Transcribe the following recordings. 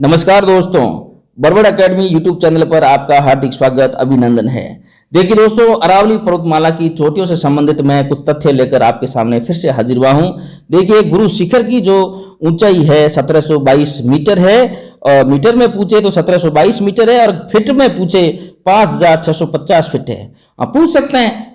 नमस्कार दोस्तों, बरबड़ academy YouTube channel पर आपका हार्दिक स्वागत अभिनंदन है। देखिए दोस्तों, अरावली पर्वतमाला की चोटियों से संबंधित मैं कुछ तथ्य लेकर आपके सामने फिर से हाजिर हुआ हूं। देखिए, गुरु शिखर की जो ऊंचाई है 1722 मीटर है और मीटर में पूछे तो 1722 मीटर है और फीट में पूछे 5650 फीट है। आप पूछ सकते हैं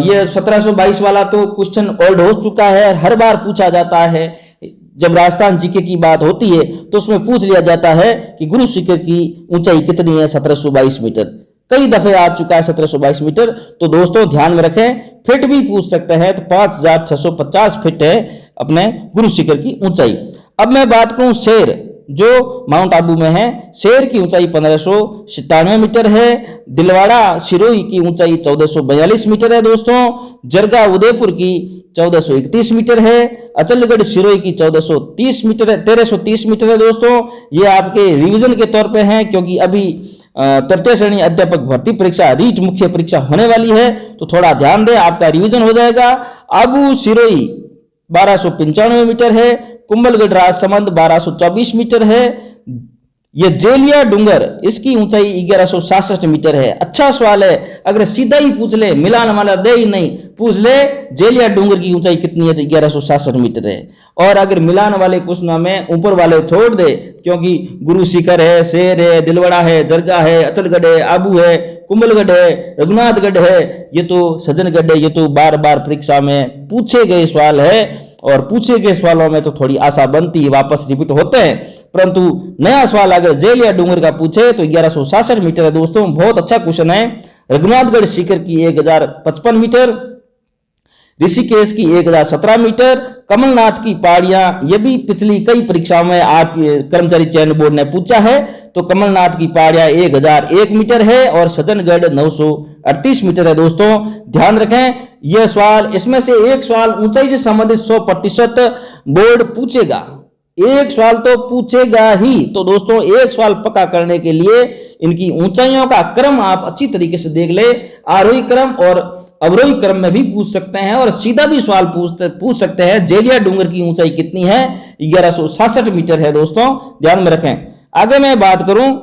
ये 1722 वाला तो क्वेश्चन ओल्ड हो चुका है और हर बार पूछा जाता है। जब राजस्थान जीके की बात होती है तो उसमें पूछ लिया जाता है कि गुरु शिखर की ऊंचाई कितनी है, 1722 मीटर। कई दफे आ चुका है 1722 मीटर। तो दोस्तों ध्यान में रखें, फीट भी पूछ सकते हैं तो 5650 फीट है अपने गुरु शिखर की ऊंचाई। अब मैं बात करूं शेर, जो माउंट आबू में है, शेर की ऊंचाई 1597 मीटर है। दिलवाड़ा सिरोही की ऊंचाई 1442 मीटर है दोस्तों। जरगा उदयपुर की 1431 मीटर है। अचलगढ़ सिरोही की 1430 मीटर है, 1330 मीटर है दोस्तों। ये आपके रिवीजन के तौर पे हैं, क्योंकि अभी तृतीय श्रेणी अध्यापक भर्ती परीक्षा रीट मुख्य परीक्षा होने वाली है, तो थोड़ा ध्यान दें, आपका रिवीजन हो जाएगा। आबू सिरोही 1295 मीटर है। कुंभलगढ़ राजसमंद 1224 मीटर है। ये जेलिया डूंगर, इसकी ऊंचाई 1166 मीटर है। अच्छा सवाल है, अगर सीधा ही पूछ ले, मिलान वाला दे ही नहीं, पूछ ले जेलिया डूंगर की ऊंचाई कितनी है तो 1166 मीटर है। और अगर मिलान वाले क्वेश्चनों में ऊपर वाले छोड़ दे, क्योंकि गुरु शिखर है, शेर है, दिलवड़ा है, जरगा है, अचलगढ़ है, आबू है, कुंभलगढ़ है, रघुनाथगढ़ है, ये तो सज्जनगढ़ है, ये तो बार बार परीक्षा में पूछे गए सवाल है। और पूछे गए सवालों में तो थोड़ी आशा बनती है, वापस रिपीट होते हैं, परंतु नया सवाल अगर जेलिया डूंगर का पूछे तो 1166 मीटर है दोस्तों। बहुत अच्छा क्वेश्चन है। रघुनाथगढ़ शिखर की 1055 मीटर, ऋषिकेश की 1017 मीटर, कमलनाथ की पहाड़ियां, ये भी पिछली कई परीक्षाओं में आप कर्मचारी चयन बोर्ड ने पूछा है, तो कमलनाथ की पहाड़ियां 1001 मीटर है और सज्जनगढ़ 938 मीटर है दोस्तों। ध्यान रखें, यह सवाल, इसमें से एक सवाल ऊंचाई से संबंधित 100% बोर्ड पूछेगा, एक सवाल तो पूछेगा ही। तो दोस्तों एक सवाल पक्का करने के लिए इनकी ऊंचाइयों का क्रम आप अच्छी तरीके से देख ले। आरोही क्रम और अवरोही क्रम में भी पूछ सकते हैं और सीधा भी सवाल पूछ सकते हैं। जेलिया डूंगर की ऊंचाई कितनी है, 1166 मीटर है दोस्तों, ध्यान में रखें। आगे मैं बात करूं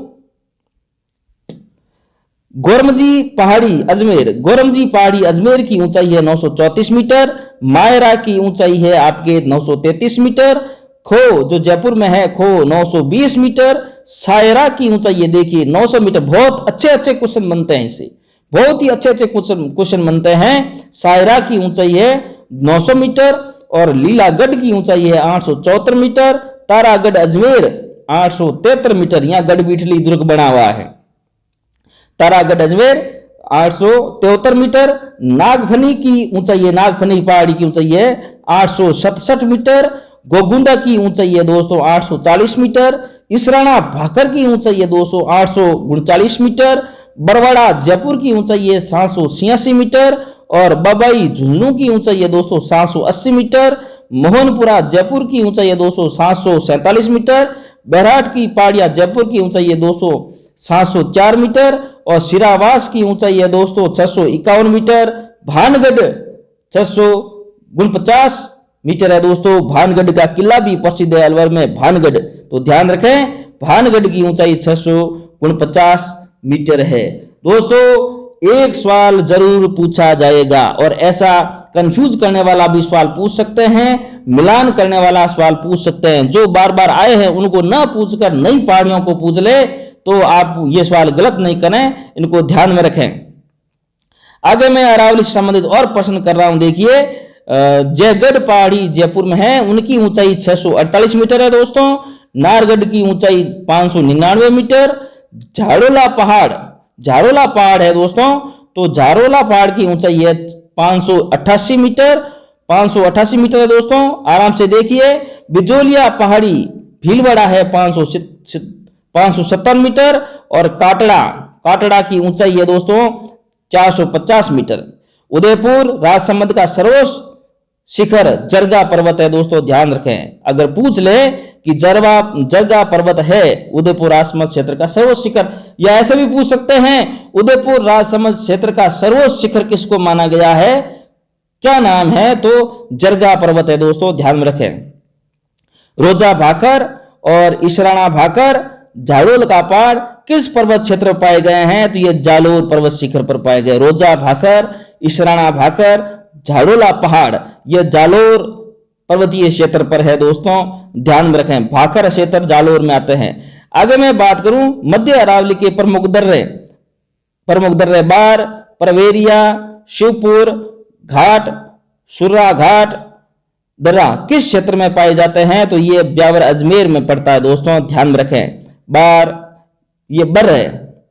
गोरमजी पहाड़ी अजमेर, गोरमजी पहाड़ी अजमेर की ऊंचाई है 934 मीटर। मायरा की ऊंचाई है आपके 933 मीटर। खो जो जयपुर में है, खो 920 मीटर। सायरा की ऊंचाई है देखिए 900 मीटर। बहुत अच्छे अच्छे क्वेश्चन बनते हैं इससे, बहुत ही अच्छे अच्छे क्वेश्चन बनते हैं। सायरा की ऊंचाई है 900 मीटर और लीलागढ़ की ऊंचाई है 874 मीटर। तारागढ़ अजमेर 873 मीटर, यहां गढ़ बिठली दुर्ग बना हुआ है। तारागढ़ अजमेर 873 मीटर। नागफनी की ऊंचाई है, नागफनी पहाड़ी की ऊंचाई है 867 मीटर। गोगुंडा की ऊंचाई है दोस्तों 840 मीटर। इसराना भाकर की ऊंचाई है दोस्तों 839 मीटर। बरवाड़ा जयपुर की ऊंचाई है 786 मीटर और बबाई झुंझुनू की ऊंचाई है दोस्तों 780 मीटर। मोहनपुरा जयपुर की ऊंचाई है दोस्तों 747 मीटर। बैराट की पहाड़ियां जयपुर की ऊंचाई है दोस्तों 704 मीटर और सिरावास की ऊंचाई है दोस्तों 651 मीटर। भानगढ़ 649 मीटर है दोस्तों। भानगढ़ का किला भी प्रसिद्ध है अलवर में, भानगढ़, तो ध्यान रखें, भानगढ़ की ऊंचाई 649 मीटर है दोस्तों। एक सवाल जरूर पूछा जाएगा और ऐसा कंफ्यूज करने वाला भी सवाल पूछ सकते हैं, मिलान करने वाला सवाल पूछ सकते हैं। जो बार बार आए हैं उनको ना पूछकर नई पहाड़ियों को पूछ ले तो आप ये सवाल गलत नहीं करें, इनको ध्यान में रखें। आगे मैं अरावली से संबंधित और प्रश्न कर रहा हूं। देखिए, जयगढ़ पहाड़ी जयपुर में है, उनकी ऊंचाई 648 मीटर है दोस्तों। नारगढ़ की ऊंचाई 599 मीटर। झाड़ोला पहाड़ है दोस्तों, तो झाड़ोला पहाड़ की ऊंचाई है 588 मीटर, 588 मीटर है दोस्तों। आराम से देखिए, बिजोलिया पहाड़ी भीलवाड़ा है 570 मीटर और काटड़ा की ऊंचाई है दोस्तों 450 मीटर। उदयपुर राजसमंद का सर्वोच्च शिखर जरगा पर्वत है दोस्तों, ध्यान रखें। अगर पूछ ले कि जरगा पर्वत है उदयपुर राजसमंद क्षेत्र का सर्वोच्च शिखर, या ऐसे भी पूछ सकते हैं उदयपुर राजसमंद क्षेत्र का सर्वोच्च शिखर किसको माना गया है, क्या नाम है, तो जरगा पर्वत है दोस्तों, ध्यान में रखें। रोजा भाकर और इसराना भाकर, झाड़ोल का पहाड़ किस पर्वत क्षेत्र में पाए गए हैं? तो ये जालोर पर्वत शिखर पर पाए गए। रोजा भाकर, इसराना भाकर, झाड़ोला पहाड़, यह जालोर पर्वतीय क्षेत्र पर है दोस्तों, ध्यान में रखें। भाकर क्षेत्र जालोर में आते हैं। आगे मैं बात करूं मध्य अरावली के प्रमुख दर्रे बार, परवेरिया, शिवपुर घाट, सुर्रा घाट दर्रा किस क्षेत्र में पाए जाते हैं? तो ये ब्यावर अजमेर में पड़ता है दोस्तों, ध्यान में रखें। बार, ये बर है,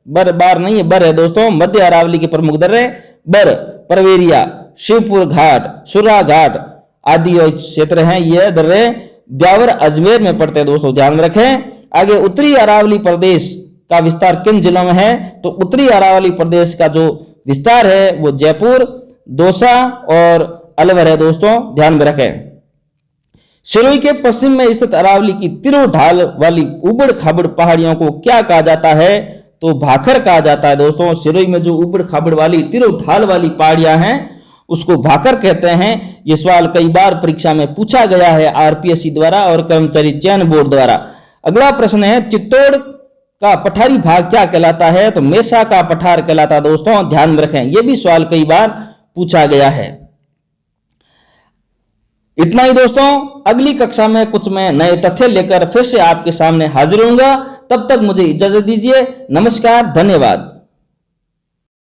बार नहीं है, बर है दोस्तों। मध्य अरावली के प्रमुख दर्रे बर, परवेरिया, शिवपुर घाट, सुर्रा घाट आदि क्षेत्र हैं। ये दर्रे ब्यावर अजमेर में पड़ते हैं दोस्तों, ध्यान में रखें। आगे उत्तरी अरावली प्रदेश का विस्तार किन जिलों में है? तो उत्तरी अरावली प्रदेश का जो विस्तार है वो जयपुर, दौसा और अलवर है दोस्तों, ध्यान में रखें। सिरोही के पश्चिम में स्थित अरावली की तिरो ढाल वाली उबड़ खाबड़ पहाड़ियों को क्या कहा जाता है? तो भाखर कहा जाता है दोस्तों। सिरोही में जो उबड़ खाबड़ वाली तिरो ढाल वाली पहाड़ियां हैं उसको भाखर कहते हैं। यह सवाल कई बार परीक्षा में पूछा गया है आरपीएससी द्वारा और कर्मचारी चयन बोर्ड द्वारा। अगला प्रश्न है चित्तौड़ का पठारी भाग क्या कहलाता है? तो मेसा का पठार कहलाता है दोस्तों, ध्यान में रखें। यह भी सवाल कई बार पूछा गया है। इतना ही दोस्तों, अगली कक्षा में कुछ मैं नए तथ्य लेकर फिर से आपके सामने हाजिर होऊंगा। तब तक मुझे इजाजत दीजिए। नमस्कार, धन्यवाद।